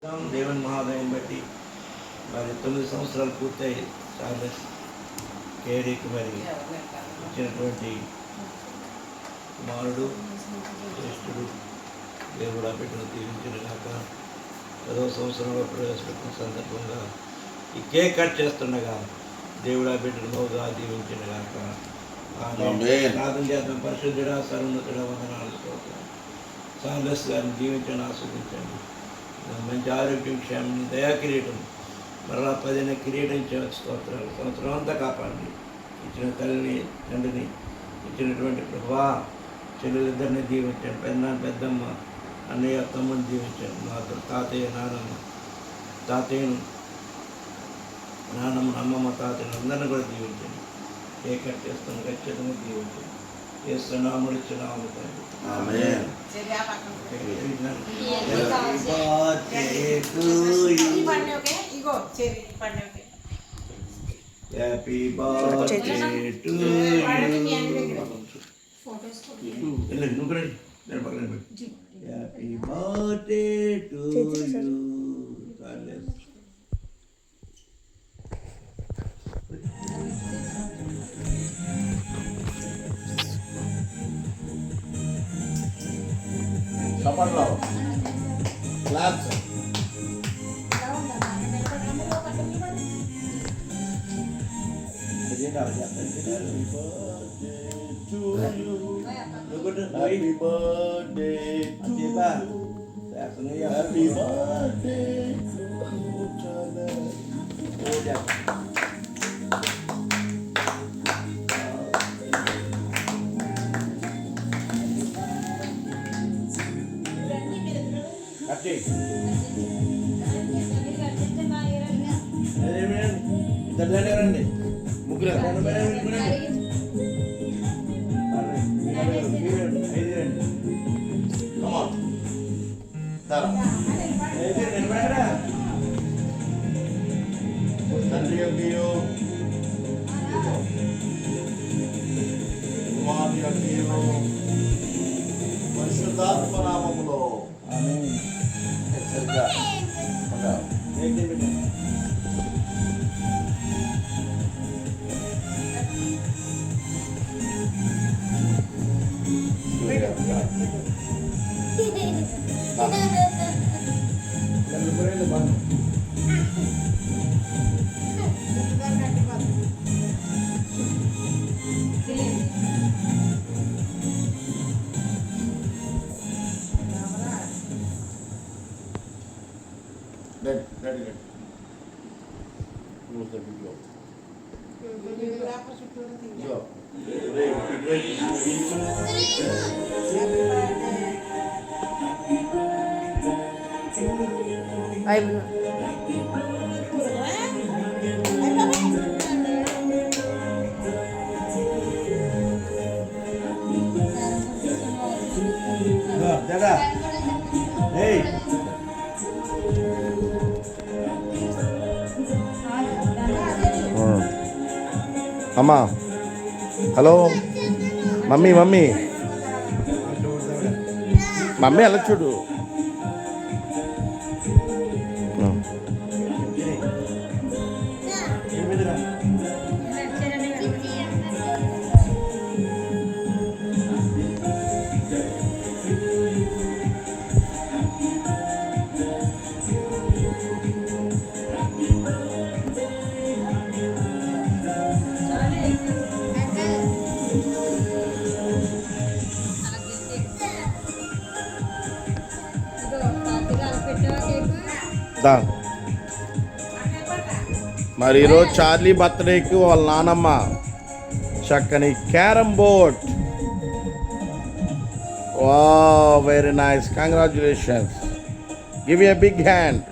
దేవుని మహాదయం బట్టి మరి 9 సంవత్సరాలు పూర్తయి చార్లెస్ కేరీకి మరి ఇచ్చినటువంటి కుమారుడు జ్యేష్ఠుడు దేవుడు ఆ బిడ్డను దీవించిన కాక 10వ సంవత్సరంలో ప్రవేశపెట్టిన సందర్భంగా ఈ కేక్ కట్ చేస్తుండగా దేవుడు ఆ బిడ్డను బహుగా దీవించిన కాక ప్రార్థన చేద్దాం. పరిశుద్ధుడా సర్వోన్నతుడా వందనాలు స్తోత్రం. చార్లెస్ గారిని దీవించండి, ఆస్వాదించండి. మంచి ఆరోగ్యం, క్షేమం, దయా కిరీటం మరలా 10న కిరీటం స్తోత్రాలు. సంవత్సరం అంతా కాపాడండి. ఇచ్చిన తల్లిని తండ్రిని ఇచ్చినటువంటి ప్రభువా చెల్లెలిద్దరిని దీవించండి. పెద్దమ్మ అన్నయ్య తమ్ముని దీవించండి. మా తాతయ్య నాన్నమ్మ అమ్మమ్మ తాతయ్యను అందరిని కూడా దీవించండి. కేక్ కట్ చేస్తాను ఖచ్చితంగా దీవించండి. చేస్తున్నాము ఇచ్చున్నాము తండ్రి. Amen. Happy birthday to you. Happy birthday to you. చప్పట్లో claps. Happy birthday to you. Happy birthday to you. రండి ముగ్గురు తండ్రి యొక్కయు కుమారుని యొక్కయు పరిశుద్ధాత్మ నామములో ఆమేన్. సరిగ్గా అమ్మా హలో మమ్మీ మమ్మీ మమ్మీ అలా చూడు. మరి ఈరోజు చార్లీ బర్త్డేకి వాళ్ళ నానమ్మ చక్కని క్యారమ్ బోర్డ్. వా very nice, congratulations. Give a big hand.